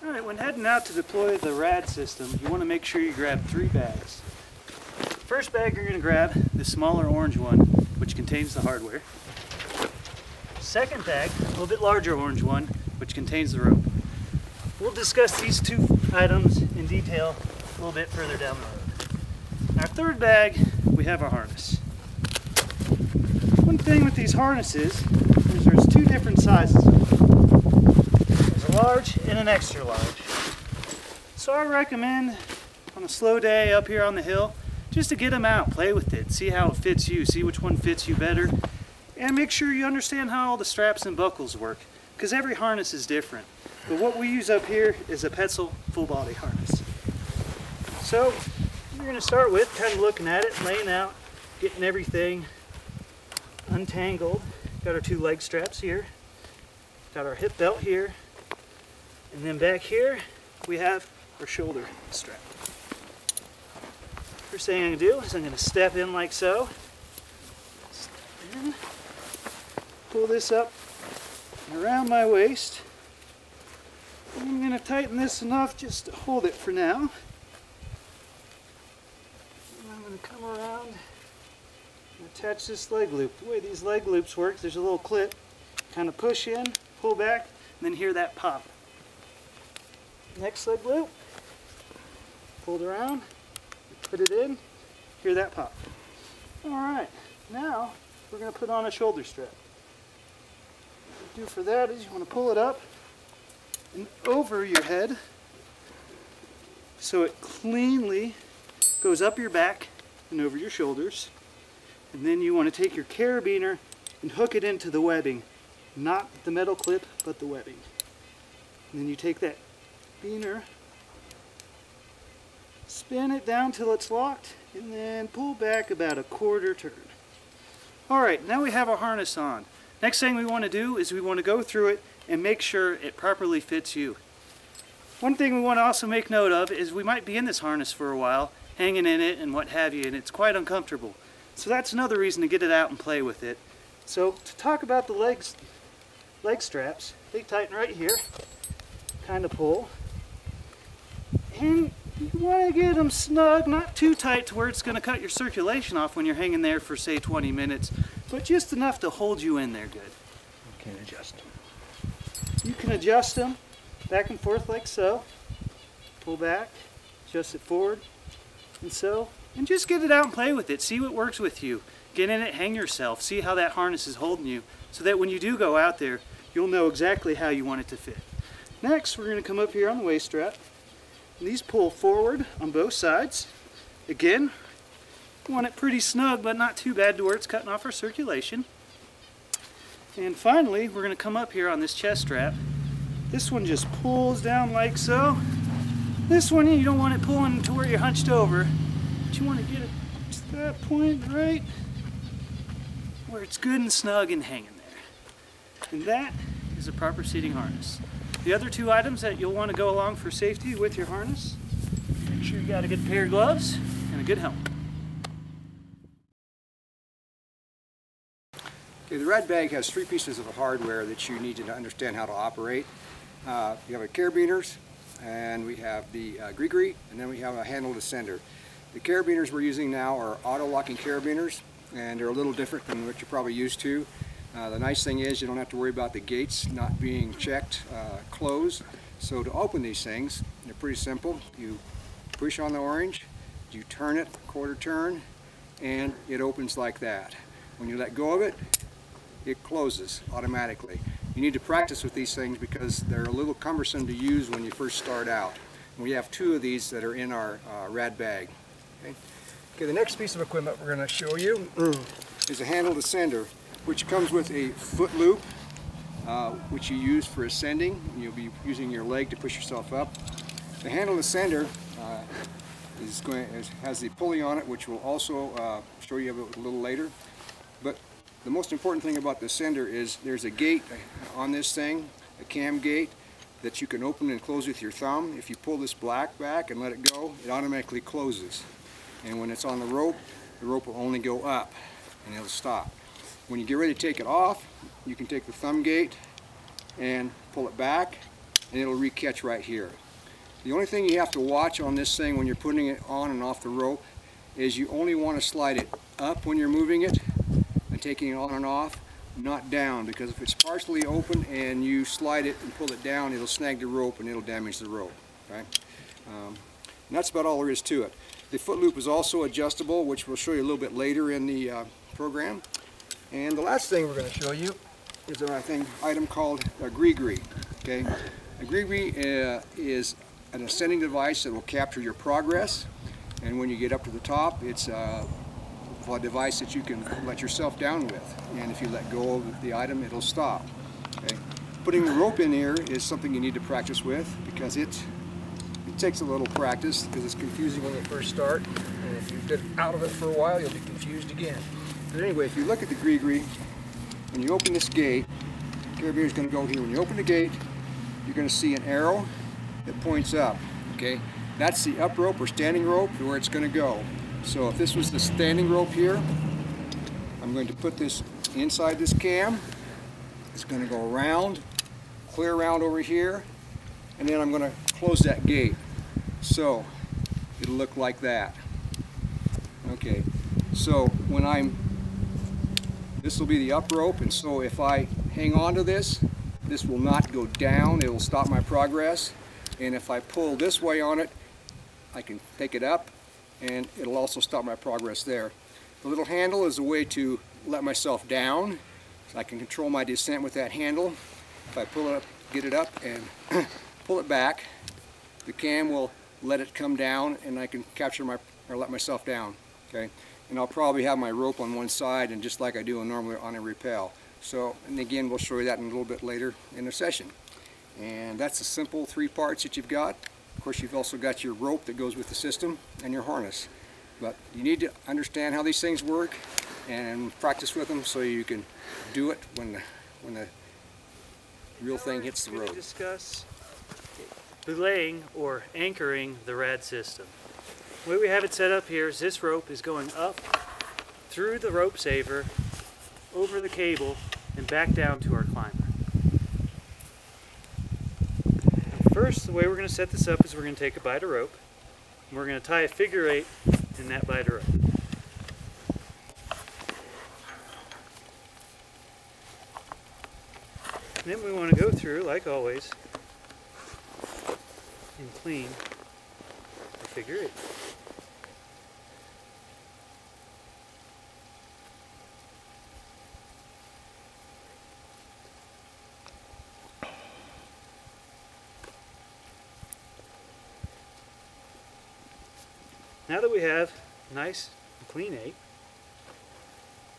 Alright, when heading out to deploy the RAD system, you want to make sure you grab 3 bags. First bag you're going to grab the smaller orange one, which contains the hardware. Second bag, a little bit larger orange one, which contains the rope. We'll discuss these 2 items in detail a little bit further down the road. In our third bag, we have our harness. One thing with these harnesses is there's 2 different sizes. There's a large and an extra large. So I recommend on a slow day up here on the hill, just to get them out, play with it, see how it fits you, see which one fits you better, and make sure you understand how all the straps and buckles work, because every harness is different. But what we use up here is a Petzl full body harness. So we're going to start with kind of looking at it, laying out, getting everything untangled. Got our 2 leg straps here, got our hip belt here, and then back here we have our shoulder strap. First thing I'm going to do is I'm going to step in like so. Step in, pull this up and around my waist. And I'm going to tighten this enough just to hold it for now. And I'm going to come around and attach this leg loop. The way these leg loops work, there's a little clip. Kind of push in, pull back, and then hear that pop. Next leg loop, pull it around, put it in, hear that pop. Alright, now we're going to put on a shoulder strap. What you do for that is you want to pull it up and over your head so it cleanly goes up your back and over your shoulders. And then you want to take your carabiner and hook it into the webbing, not the metal clip, but the webbing. And then you take that biner, spin it down till it's locked, and then pull back about a 1/4 turn. Alright, now we have our harness on. Next thing we want to do is we want to go through it and make sure it properly fits you. One thing we want to also make note of is we might be in this harness for a while, hanging in it and what have you, and it's quite uncomfortable. So that's another reason to get it out and play with it. So to talk about the leg straps, they tighten right here, kind of pull. And you want to get them snug, not too tight to where it's going to cut your circulation off when you're hanging there for say 20 minutes, but just enough to hold you in there good. You can adjust them. You can adjust them back and forth like so. Pull back, adjust it forward, and so. And just get it out and play with it. See what works with you. Get in it, hang yourself, see how that harness is holding you, so that when you do go out there, you'll know exactly how you want it to fit. Next, we're going to come up here on the waist strap. These pull forward on both sides. Again, want it pretty snug, but not too bad to where it's cutting off our circulation. And finally, we're going to come up here on this chest strap. This one just pulls down like so. This one, you don't want it pulling to where you're hunched over, but you want to get it to that point right where it's good and snug and hanging there. And that is a proper seating harness. The other 2 items that you'll want to go along for safety with your harness, make sure you got a good pair of gloves and a good helmet. Okay, the RAD bag has 3 pieces of hardware that you need to understand how to operate. You have our carabiners, and we have the gree-gree, and then we have a handle descender. The carabiners we're using now are auto-locking carabiners, and they're a little different than what you're probably used to. The nice thing is you don't have to worry about the gates not being checked, closed. So to open these things, they're pretty simple. You push on the orange, you turn it 1/4 turn, and it opens like that. When you let go of it, it closes automatically. You need to practice with these things because they're a little cumbersome to use when you first start out. And we have 2 of these that are in our RAD bag. Okay, the next piece of equipment we're going to show you is a handle descender, which comes with a foot loop, which you use for ascending. You'll be using your leg to push yourself up. The handle descender has the pulley on it, which we'll also show you a little later. But the most important thing about the descender is there's a gate on this thing, a cam gate, that you can open and close with your thumb. If you pull this black back and let it go, it automatically closes. And when it's on the rope will only go up and it'll stop. When you get ready to take it off, you can take the thumb gate and pull it back, and it'll re-catch right here. The only thing you have to watch on this thing when you're putting it on and off the rope is you only want to slide it up when you're moving it and taking it on and off, not down, because if it's partially open and you slide it and pull it down, it'll snag the rope and it'll damage the rope. Okay? And that's about all there is to it. The foot loop is also adjustable, which we'll show you a little bit later in the program. And the last thing we're going to show you is an item called a gree-gree. Okay? A gree-gree is an ascending device that will capture your progress, and when you get up to the top, it's a device that you can let yourself down with, and if you let go of the item, it'll stop. Okay? Putting the rope in here is something you need to practice with, because it takes a little practice, because it's confusing when you first start, and if you've been out of it for a while, you'll be confused again. But anyway, if you look at the gree-gree, when you open this gate, the carabiner is going to go here. When you open the gate, you're going to see an arrow that points up. Okay, that's the up rope or standing rope where it's going to go. So if this was the standing rope here, I'm going to put this inside this cam. It's going to go around, clear around over here, and then I'm going to close that gate. So it'll look like that. Okay, so this will be the up rope, and so if I hang on to this will not go down, it will stop my progress. And if I pull this way on it, I can take it up, and it'll also stop my progress there. The little handle is a way to let myself down, so I can control my descent with that handle. If I pull it up, get it up, and pull it back, the cam will let it come down, and I can let myself down. Okay, and I'll probably have my rope on one side, and just like I do normally on a rappel. So, and again, we'll show you that in a little bit later in the session. And that's the simple 3 parts that you've got. Of course, you've also got your rope that goes with the system and your harness. But you need to understand how these things work and practice with them so you can do it when the real thing hits the road. We're going to discuss belaying or anchoring the RAD system. The way we have it set up here is this rope is going up through the rope saver, over the cable, and back down to our climber. First, the way we're going to set this up is we're going to take a bight of rope, and we're going to tie a figure 8 in that bight of rope. And then we want to go through, like always, and clean the figure 8. Now that we have a nice and clean 8,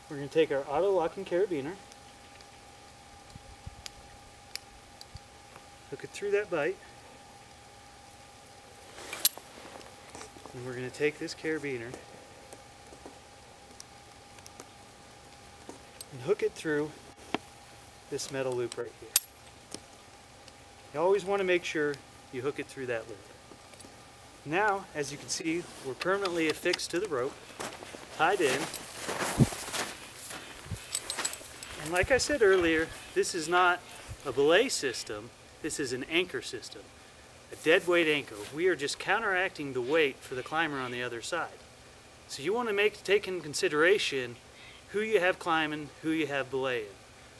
we're going to take our auto locking carabiner, hook it through that bight, and we're going to take this carabiner and hook it through this metal loop right here. You always want to make sure you hook it through that loop. Now, as you can see, we're permanently affixed to the rope, tied in. And like I said earlier, this is not a belay system, this is an anchor system, a dead weight anchor. We are just counteracting the weight for the climber on the other side. So you want to take in consideration who you have climbing, who you have belaying.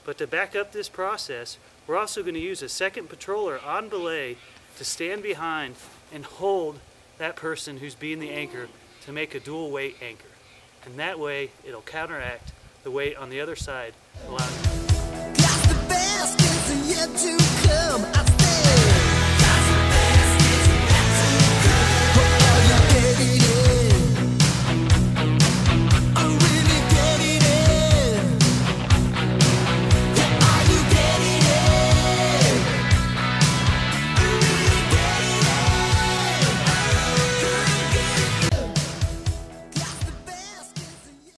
But to back up this process, we're also going to use a second patroller on belay to stand behind and hold that person who's being the anchor to make a dual weight anchor. And that way it'll counteract the weight on the other side, allowing